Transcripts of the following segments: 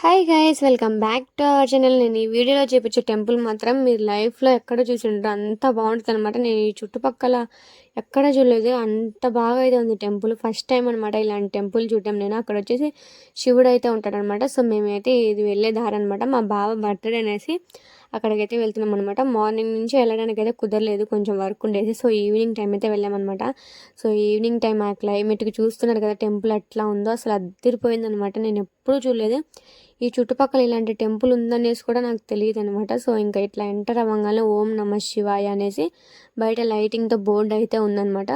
Hi guys, welcome back to our channel. నేను ఈ వీడియోలో చూపించే టెంపుల్ మాత్రం మీరు లైఫ్లో ఎక్కడ చూసిండ్రు అంత బాగుంటుంది అనమాట. నేను ఈ చుట్టుపక్కల ఎక్కడ చూడలేదు, అంత బాగా అయితే ఉంది టెంపుల్. ఫస్ట్ టైం అనమాట ఇలాంటి టెంపుల్ చూడటం. నేను అక్కడ వచ్చేసి శివుడు అయితే ఉంటాడనమాట. సో మేమైతే ఇది వెళ్ళే దారి అనమాట. మా బావ బర్త్డే అనేసి అక్కడికైతే వెళ్తున్నాం అనమాట. మార్నింగ్ నుంచి వెళ్ళడానికి అయితే కుదరలేదు, కొంచెం వర్క్ ఉండేది. సో ఈవినింగ్ టైం అయితే వెళ్ళామన్నమాట. సో ఈవినింగ్ టైం ఆ క్లైమేట్కి చూస్తున్నారు కదా టెంపుల్ ఎట్లా ఉందో, అసలు అద్దరిపోయింది అనమాట. నేను ఎప్పుడూ చూడలేదు ఈ చుట్టుపక్కల ఇలాంటి టెంపుల్ ఉందనేసి కూడా నాకు తెలియదు అనమాట. సో ఇంకా ఇట్లా ఎంటర్ అవ్వగానే ఓం నమ శివాయ అనేసి బయట లైటింగ్తో బోర్డు అయితే ఉందన్నమాట.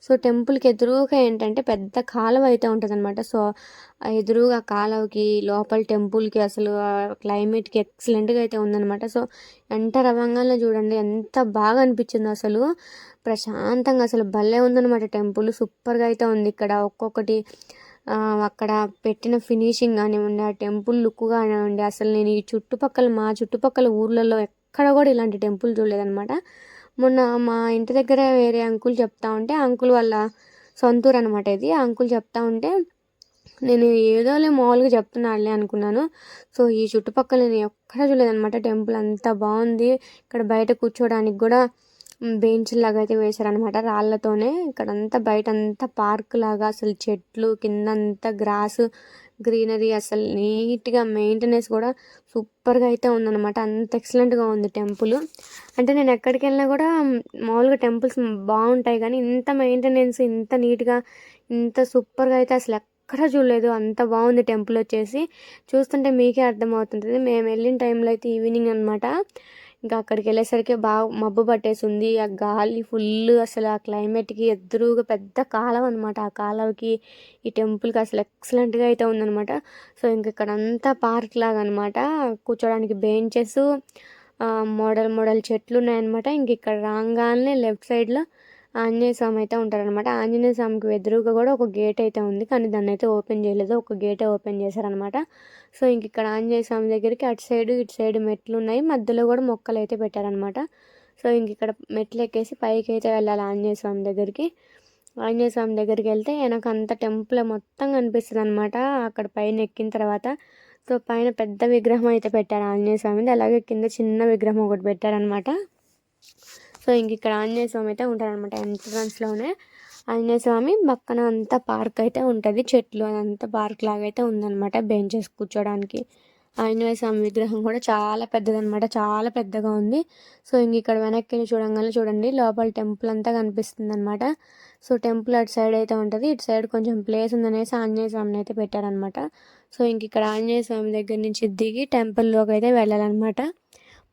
సో టెంపుల్కి ఎదురుగా ఏంటంటే పెద్ద కాలువ అయితే ఉంటుంది అనమాట. సో ఎదురుగా కాలువకి లోపల టెంపుల్కి అసలు క్లైమేట్కి ఎక్సలెంట్గా అయితే ఉందన్నమాట. సో ఎంటర్ అవ్వగానే చూడండి ఎంత బాగా అనిపించిందో, అసలు ప్రశాంతంగా అసలు భలే ఉందన్నమాట. టెంపుల్ సూపర్గా అయితే ఉంది. ఇక్కడ ఒక్కొక్కటి అక్కడ పెట్టిన ఫినిషింగ్ కానివ్వండి, ఆ టెంపుల్ లుక్ కానివ్వండి, అసలు నేను ఈ మా చుట్టుపక్కల ఊర్లలో ఎక్కడ కూడా ఇలాంటి టెంపుల్ చూడలేదన్నమాట. మొన్న మా ఇంటి దగ్గర వేరే అంకుల్ చెప్తా ఉంటే, అంకుల్ వాళ్ళ సొంతూరు అనమాట ఇది. ఆ అంకుల్ చెప్తా ఉంటే నేను ఏదోలే మామూలుగా చెప్తున్నాడులే అనుకున్నాను. సో ఈ చుట్టుపక్కల నేను ఎక్కడ చూడలేదన్నమాట. టెంపుల్ అంత బాగుంది. ఇక్కడ బయట కూర్చోడానికి కూడా బెంచ్ లాగా అయితే వేశారనమాట రాళ్ళతోనే. ఇక్కడంతా బయట అంతా పార్క్ లాగా, అసలు చెట్లు కిందంతా గ్రాస్ గ్రీనరీ, అసలు నీట్గా మెయింటెనెన్స్ కూడా సూపర్గా అయితే ఉందన్నమాట. అంత ఎక్సలెంట్గా ఉంది టెంపుల్. అంటే నేను ఎక్కడికి వెళ్ళినా కూడా మామూలుగా టెంపుల్స్ బాగుంటాయి, కానీ ఇంత మెయింటెనెన్స్, ఇంత నీట్గా, ఇంత సూపర్గా అయితే అసలు ఎక్కడ చూడలేదు. అంత బాగుంది టెంపుల్ వచ్చేసి. చూస్తుంటే మీకే అర్థమవుతుంటుంది. మేము వెళ్ళిన టైంలో అయితే ఈవినింగ్ అనమాట. ఇంకా అక్కడికి వెళ్ళేసరికి బాగా మబ్బు పట్టేసింది. ఆ గాలి ఫుల్, అసలు ఆ క్లైమేట్కి ఎదురుగా పెద్ద కాలం అనమాట. ఆ కాలంకి ఈ టెంపుల్కి అసలు ఎక్సలెంట్గా అయితే ఉందనమాట. సో ఇంక ఇక్కడ అంతా పార్క్ లాగా అనమాట. కూర్చోడానికి బెంచెస్, మోడల్ మోడల్ చెట్లు ఉన్నాయన్నమాట. ఇంక ఇక్కడ రాగానే లెఫ్ట్ సైడ్లో ఆంజనేయ స్వామి అయితే ఉంటారనమాట. ఆంజనేయ స్వామికి ఎదురుగా కూడా ఒక గేట్ అయితే ఉంది, కానీ దాన్ని అయితే ఓపెన్ చేయలేదు, ఒక గేటే ఓపెన్ చేశారనమాట. సో ఇంక ఇక్కడ ఆంజనేయ స్వామి దగ్గరికి అటు సైడ్ ఇటు సైడ్ మెట్లు ఉన్నాయి, మధ్యలో కూడా మొక్కలు అయితే పెట్టారనమాట. సో ఇంక ఇక్కడ మెట్లు ఎక్కేసి పైకి అయితే వెళ్ళాలి ఆంజనేయ స్వామి దగ్గరికి. ఆంజనేయ స్వామి దగ్గరికి వెళ్తే వెనకంత టెంపుల్ మొత్తం కనిపిస్తుంది అనమాట అక్కడ పైన ఎక్కిన తర్వాత. సో పైన పెద్ద విగ్రహం అయితే పెట్టారు ఆంజనేయ స్వామిది, అలాగే కింద చిన్న విగ్రహం ఒకటి పెట్టారనమాట. సో ఇంక ఇక్కడ ఆంజనేయ స్వామి అయితే ఉంటారనమాట. ఎంట్రన్స్లోనే ఆంజనేయ స్వామి, పక్కన అంతా పార్క్ అయితే ఉంటుంది, చెట్లు అదంతా పార్క్ లాగా అయితే ఉందన్నమాట, బెంచెస్ కూర్చోడానికి. ఆంజనేయ స్వామి విగ్రహం కూడా చాలా పెద్దదనమాట, చాలా పెద్దగా ఉంది. సో ఇంక ఇక్కడ వెనక్కి వెళ్ళి చూడంగానే చూడండి లోపల టెంపుల్ అంతా కనిపిస్తుంది అనమాట. సో టెంపుల్ అటు సైడ్ అయితే ఉంటుంది, ఇటు సైడ్ కొంచెం ప్లేస్ ఉందనేసి ఆంజనేయ స్వామిని అయితే పెట్టారనమాట. సో ఇంక ఇక్కడ ఆంజనేయ స్వామి దగ్గర నుంచి దిగి టెంపుల్లోకి అయితే వెళ్ళాలన్నమాట.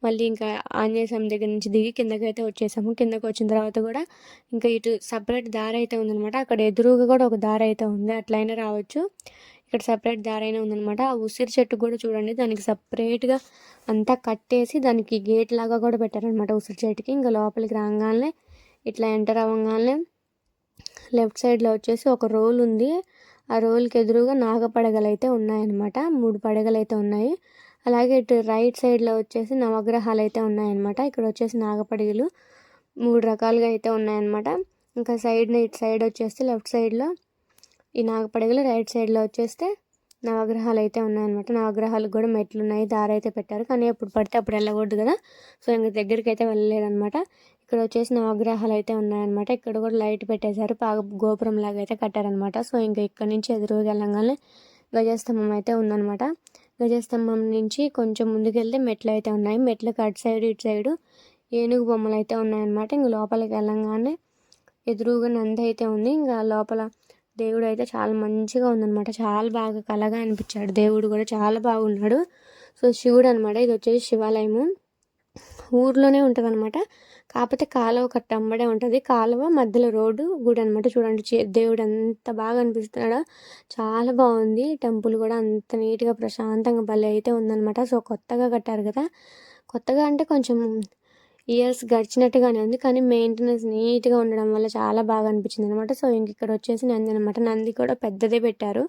మళ్ళీ ఇంకా ఆంజనేయ స్వామి దగ్గర నుంచి దిగి కిందకైతే వచ్చేసాము. కిందకి వచ్చిన తర్వాత కూడా ఇంకా ఇటు సపరేట్ దారి అయితే ఉందనమాట. అక్కడ ఎదురుగా కూడా ఒక దారి అయితే ఉంది, అట్లయినా రావచ్చు. ఇక్కడ సపరేట్ దారి అయినా ఉందనమాట. ఆ ఉసిరి చెట్టు కూడా చూడండి, దానికి సపరేట్గా అంతా కట్టేసి దానికి గేట్ లాగా కూడా పెట్టారనమాట ఉసిరి చెట్టుకి. ఇంకా లోపలికి రాగానే ఇట్లా ఎంటర్ అవ్వగానే లెఫ్ట్ సైడ్లో వచ్చేసి ఒక రోల్ ఉంది. ఆ రోల్కి ఎదురుగా నాగపడగలు అయితే ఉన్నాయన్నమాట, 3 పడగలు అయితే ఉన్నాయి. అలాగే ఇటు రైట్ సైడ్లో వచ్చేసి నవగ్రహాలు అయితే ఉన్నాయన్నమాట. ఇక్కడ వచ్చేసి నాగపడగలు 3 రకాలుగా అయితే ఉన్నాయన్నమాట. ఇంకా ఇటు సైడ్ వచ్చేస్తే లెఫ్ట్ సైడ్లో ఈ నాగపడగలు, రైట్ సైడ్లో వచ్చేస్తే నవగ్రహాలు అయితే ఉన్నాయన్నమాట. నవగ్రహాలకు కూడా మెట్లు ఉన్నాయి, దారి అయితే పెట్టారు, కానీ ఎప్పుడు పడితే అప్పుడు వెళ్ళకూడదు కదా. సో ఇంక దగ్గరికి అయితే వెళ్ళలేదన్నమాట. ఇక్కడ వచ్చేసి నవగ్రహాలు అయితే ఉన్నాయన్నమాట. ఇక్కడ కూడా లైట్ పెట్టేశారు, బాగా గోపురం లాగా అయితే కట్టారనమాట. సో ఇంకా ఇక్కడ నుంచి ఎదురుగా వెళ్ళగానే గజస్తంభం అయితే ఉందన్నమాట. గజస్తంభం నుంచి కొంచెం ముందుకెళ్తే మెట్లు అయితే ఉన్నాయి. మెట్లకు అటు సైడ్ ఇటు సైడు ఏనుగు బొమ్మలు అయితే ఉన్నాయన్నమాట. ఇంక లోపలికి వెళ్ళంగానే ఎదురుగా నంది అయితే ఉంది. ఇంకా లోపల దేవుడు అయితే చాలా మంచిగా ఉందన్నమాట, చాలా బాగా కలగా అనిపించాడు. దేవుడు కూడా చాలా బాగున్నాడు. సో శివుడు అనమాట. ఇది వచ్చేసి శివాలయము, ఊర్లోనే ఉంటుంది అనమాట. కాకపోతే కాలువ కట్టంబడే ఉంటుంది, కాలువ మధ్యలో రోడ్డు, గుడి అనమాట. చూడండి దేవుడు ఎంత బాగా అనిపిస్తున్నాడో, చాలా బాగుంది. టెంపుల్ కూడా అంత నీట్గా ప్రశాంతంగా భలే అయితే ఉందన్నమాట. సో కొత్తగా కట్టారు కదా, కొత్తగా అంటే కొంచెం ఇయర్స్ గడిచినట్టుగానే ఉంది, కానీ మెయింటెనెన్స్ నీట్గా ఉండడం వల్ల చాలా బాగా అనిపించింది అనమాట. సో ఇంక ఇక్కడ వచ్చేసి నంది అనమాట. నంది కూడా పెద్దదే పెట్టారు.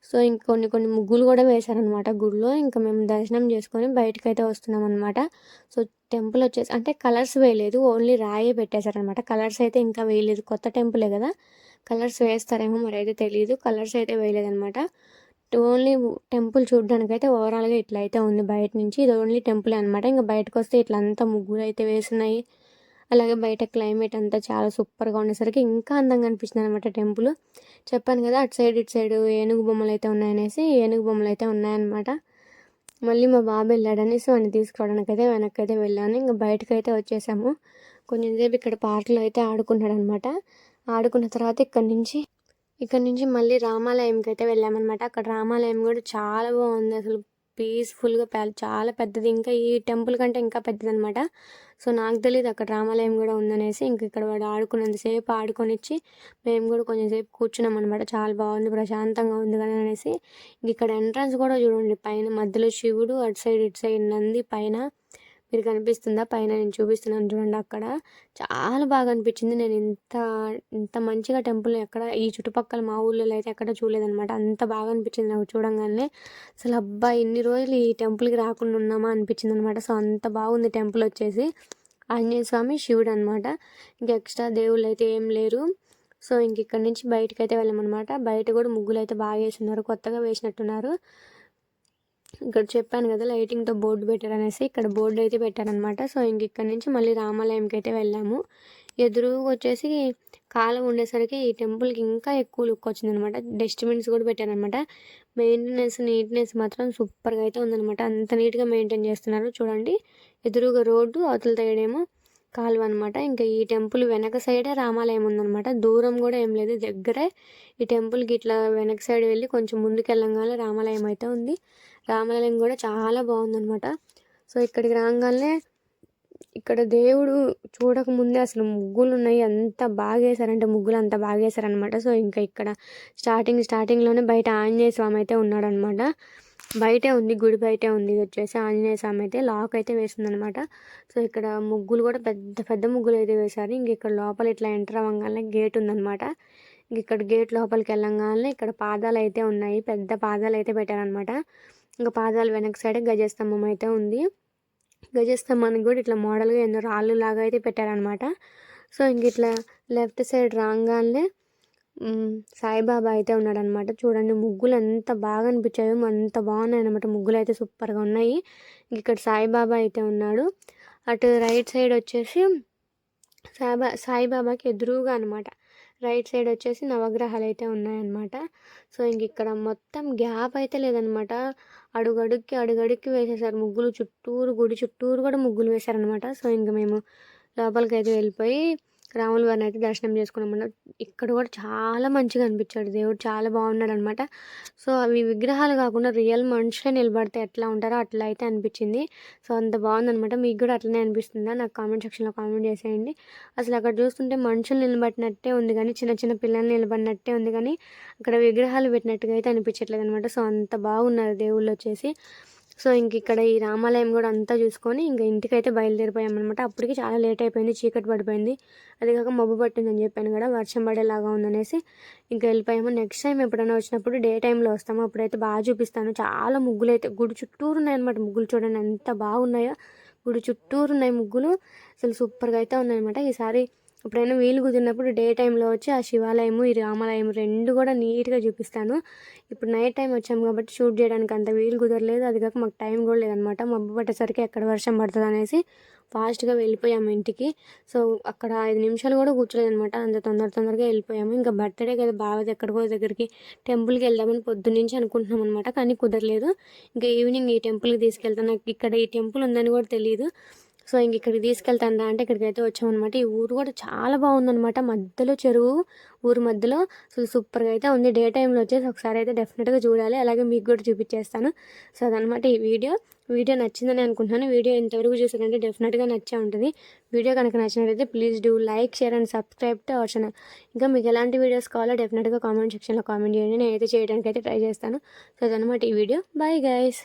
సో ఇంక కొన్ని ముగ్గులు కూడా వేశారనమాట గుడిలో. ఇంకా మేము దర్శనం చేసుకొని బయటకైతే వస్తున్నాం అనమాట. సో టెంపుల్ వచ్చేసి అంటే కలర్స్ వేయలేదు, ఓన్లీ రాయే పెట్టేశారనమాట. కలర్స్ అయితే ఇంకా వేయలేదు, కొత్త టెంపులే కదా, కలర్స్ వేస్తారేమో మరి అయితే తెలియదు. కలర్స్ అయితే వేయలేదనమాట. ఓన్లీ టెంపుల్ చూడడానికైతే ఓవరాల్‌గా ఇట్లా అయితే ఉంది బయట నుంచి. ఇది ఓన్లీ టెంపులే అనమాట. ఇంక బయటకొస్తే ఇట్లా అంతా ముగ్గులైతే వేసున్నాయి. అలాగే బయట క్లైమేట్ అంతా చాలా సూపర్‌గా ఉండేసరికి ఇంకా అందంగా అనిపించిందనమాట టెంపుల్. చెప్పాను కదా! అటు సైడ్, ఇటు సైడు ఏనుగు బొమ్మలైతే ఉన్నాయనేసి. ఏనుగు బొమ్మలైతే ఉన్నాయన్నమాట. మళ్ళీ మా బాబు వెళ్ళాడనేసి వాడిని తీసుకురావడానికైతే వెనక్కైతే వెళ్ళాను. ఇంక బయటకైతే వచ్చేసాము. కొంచెం సేపు ఇక్కడ పార్క్‌లో అయితే ఆడుకున్నాడనమాట. ఆడుకున్న తర్వాత ఇక్కడి నుంచి మళ్ళీ రామాలయంకైతే వెళ్ళామన్నమాట. అక్కడ రామాలయం కూడా చాలా బాగుంది అసలు. పీస్ఫుల్‌గా చాలా పెద్దది. ఇంకా ఈ టెంపుల్ కంటే ఇంకా పెద్దదనమాట. సో నాకు తెలీదు అక్కడ రామాలయం కూడా ఉందనేసి. ఇంక ఇక్కడ వాడు ఆడుకున్నంతసేపు ఆడుకొనిచ్చి మేము కూడా కొంచెం సేపు కూర్చున్నాం అనమాట. చాలా బాగుంది, ప్రశాంతంగా ఉంది కదా అనేసి. ఇక్కడ ఎంట్రన్స్ కూడా చూడండి, పైన మధ్యలో శివుడు, అటు సైడ్ ఇటు సైడ్ నంది పైన. మీరు కనిపిస్తుందా పైన? నేను చూపిస్తున్నాను చూడండి అక్కడ. చాలా బాగా అనిపించింది. నేను ఇంత మంచిగా టెంపుల్ ఎక్కడ ఈ చుట్టుపక్కల మా ఊళ్ళో అయితే ఎక్కడ చూడలేదనమాట. అంత బాగా అనిపించింది నాకు చూడంగానే. అసలు అబ్బా ఇన్ని రోజులు ఈ టెంపుల్కి రాకుండా ఉన్నామా అనిపించింది అనమాట. సో అంత బాగుంది టెంపుల్ వచ్చేసి. ఆంజనేయ స్వామి, శివుడు అనమాట. ఇంక ఎక్స్ట్రా దేవుళ్ళు అయితే ఏం లేరు. సో ఇంక ఇక్కడ నుంచి బయటకైతే వెళ్ళామన్నమాట. బయట కూడా ముగ్గులు అయితే బాగా వేస్తున్నారు, కొత్తగా వేసినట్టున్నారు. ఇక్కడ చెప్పాను కదా లైటింగ్తో బోర్డు పెట్టారనేసి. ఇక్కడ బోర్డు అయితే పెట్టారనమాట. సో ఇంక ఇక్కడ నుంచి మళ్ళీ రామాలయంకి అయితే వెళ్ళాము. ఎదురుగా వచ్చేసి కాలం ఉండేసరికి ఈ టెంపుల్కి ఇంకా ఎక్కువ లుక్ వచ్చిందనమాట. డస్ట్బిన్స్ కూడా పెట్టారనమాట. నీట్నెస్ మాత్రం సూపర్గా అయితే ఉందనమాట. అంత నీట్గా మెయింటైన్ చేస్తున్నారు చూడండి. ఎదురుగా రోడ్డు, అవతల సైడేమో కాలువ అనమాట. ఇంకా ఈ టెంపుల్ వెనక సైడే రామాలయం ఉందనమాట. దూరం కూడా ఏం లేదు, దగ్గరే. ఈ టెంపుల్కి ఇట్లా వెనక సైడ్ వెళ్ళి కొంచెం ముందుకు వెళ్ళంగానే రామాలయం అయితే ఉంది. రామాలయం కూడా చాలా బాగుందనమాట. సో ఇక్కడికి రాగానే ఇక్కడ దేవుడు చూడకముందే అసలు ముగ్గులు ఉన్నాయి, అంత బాగా వేశారంటే ముగ్గులు అంత బాగా వేశారనమాట. సో ఇంకా ఇక్కడ స్టార్టింగ్లోనే బయట ఆంజనేయ స్వామి అయితే ఉన్నాడనమాట. బయటే ఉంది, గుడి బయటే ఉంది. ఇది వచ్చేసి ఆంజనేయ స్వామి అయితే లాక్ అయితే వేసిందనమాట. సో ఇక్కడ ముగ్గులు కూడా పెద్ద పెద్ద ముగ్గులు అయితే వేశారు. ఇంక ఇక్కడ లోపల ఇట్లా ఎంటర్ అవ్వగానే గేట్ ఉందనమాట. ఇంక ఇక్కడ గేట్ లోపలికి వెళ్ళంగానే ఇక్కడ పాదాలు అయితే ఉన్నాయి, పెద్ద పాదాలు అయితే పెట్టారనమాట. ఇంకా పాదాలు వెనక సైడ్ గజస్తంభం అయితే ఉంది. గజస్తంభానికి కూడా ఇట్లా మోడల్గా ఎన్నో రాళ్ళు లాగా అయితే పెట్టారనమాట. సో ఇంక ఇట్లా లెఫ్ట్ సైడ్ రాగానే సాయిబాబా అయితే ఉన్నాడనమాట. చూడండి ముగ్గులు ఎంత బాగా అనిపించాయో, అంత బాగున్నాయి అనమాట. ముగ్గులు అయితే సూపర్గా ఉన్నాయి. ఇక్కడ సాయిబాబా అయితే ఉన్నాడు. అటు రైట్ సైడ్ వచ్చేసి సాయిబాబాకి ఎదురుగా అనమాట. రైట్ సైడ్ వచ్చేసి నవగ్రహాలు అయితే ఉన్నాయన్నమాట. సో ఇంక ఇక్కడ మొత్తం గ్యాప్ అయితే లేదనమాట. అడుగడుక్కి వేసేసారు ముగ్గులు. గుడి చుట్టూరు కూడా ముగ్గులు వేశారనమాట. సో ఇంక మేము లోపలికి అయితే వెళ్ళిపోయి రాముల వారిని అయితే దర్శనం చేసుకున్నామన్నమాట. ఇక్కడ కూడా చాలా మంచిగా అనిపించాడు దేవుడు, చాలా బాగున్నాడు అనమాట. సో అవి విగ్రహాలు కాకుండా రియల్ మనుషులే నిలబడితే ఎట్లా ఉంటారో అట్లా అయితే అనిపించింది. సో అంత బాగుందనమాట. మీకు కూడా అట్లనే అనిపిస్తుందా? నాకు కామెంట్ సెక్షన్లో కామెంట్ చేసేయండి. అసలు అక్కడ చూస్తుంటే మనుషులు నిలబడినట్టే ఉంది కానీ, చిన్న చిన్న పిల్లలు నిలబడినట్టే ఉంది కానీ, అక్కడ విగ్రహాలు పెట్టినట్టుగా అయితే అనిపించట్లేదు అనమాట. సో అంత బాగున్నారు దేవుళ్ళు వచ్చేసి. సో ఇంక ఇక్కడ ఈ రామాలయం కూడా అంతా చూసుకొని ఇంక ఇంటికైతే బయలుదేరిపోయామన్నమాట. అప్పటికి చాలా లేట్ అయిపోయింది, చీకటి పడిపోయింది. అది కాక మబ్బు పట్టిందని చెప్పాను కదా, వర్షం పడేలాగా ఉందనేసి ఇంకా వెళ్ళిపోయాము. నెక్స్ట్ టైం ఎప్పుడైనా వచ్చినప్పుడు డే టైంలో వస్తాము, అప్పుడైతే బాగా చూపిస్తాను. చాలా ముగ్గులు అయితే గుడి చుట్టూరు ఉన్నాయన్నమాట. ముగ్గులు చూడండి ఎంత బాగున్నాయో. గుడి చుట్టూరు ఉన్నాయి ముగ్గులు, అసలు సూపర్గా అయితే ఉన్నాయన్నమాట. ఈసారి ఎప్పుడైనా వీలు కుదిరినప్పుడు డే టైంలో వచ్చి ఆ శివాలయము, ఈ రామాలయం రెండు కూడా నీట్గా చూపిస్తాను. ఇప్పుడు నైట్ టైం వచ్చాము కాబట్టి షూట్ చేయడానికి అంత వీలు కుదరలేదు. అది కాక మాకు టైం కూడా లేదనమాట. మబ్బు పట్టేసరికి ఎక్కడ వర్షం పడుతుంది అనేసి ఫాస్ట్గా వెళ్ళిపోయాము ఇంటికి. సో అక్కడ 5 నిమిషాలు కూడా కూర్చోలేదనమాట. అంత తొందరగా వెళ్ళిపోయాము. ఇంకా బర్త్డే కదా బావది, ఎక్కడికో దగ్గరికి టెంపుల్కి వెళ్దామని పొద్దున్నుంచి అనుకుంటున్నాం అనమాట, కానీ కుదరలేదు. ఇంకా ఈవినింగ్ ఈ టెంపుల్కి తీసుకెళ్తాను. నాకు ఇక్కడ ఈ టెంపుల్ ఉందని కూడా తెలియదు. సో ఇంక ఇక్కడికి తీసుకెళ్తాను అంటే ఇక్కడికి అయితే వచ్చామన్నమాట. ఈ ఊరు కూడా చాలా బాగుందన్నమాట. మధ్యలో చెరువు, ఊరు మధ్యలో అసలు సూపర్గా అయితే ఉంది. డే టైంలో వచ్చేసి ఒకసారి అయితే డెఫినెట్గా చూడాలి, అలాగే మీకు కూడా చూపించేస్తాను. సో అదనమాట ఈ వీడియో నచ్చిందని అనుకుంటున్నాను. వీడియో ఎంతవరకు చూసారంటే డెఫినెట్గా నచ్చే ఉంటుంది. వీడియో కనుక నచ్చినట్లయితే please do like, share and subscribe to our channel. ఇంకా మీకు ఎలాంటి వీడియోస్ కావాలో డెఫినెట్గా కామెంట్ సెక్షన్లో కామెంట్ చేయండి, నేనైతే చేయడానికి అయితే ట్రై చేస్తాను. సో అదనమాట ఈ వీడియో. Bye guys.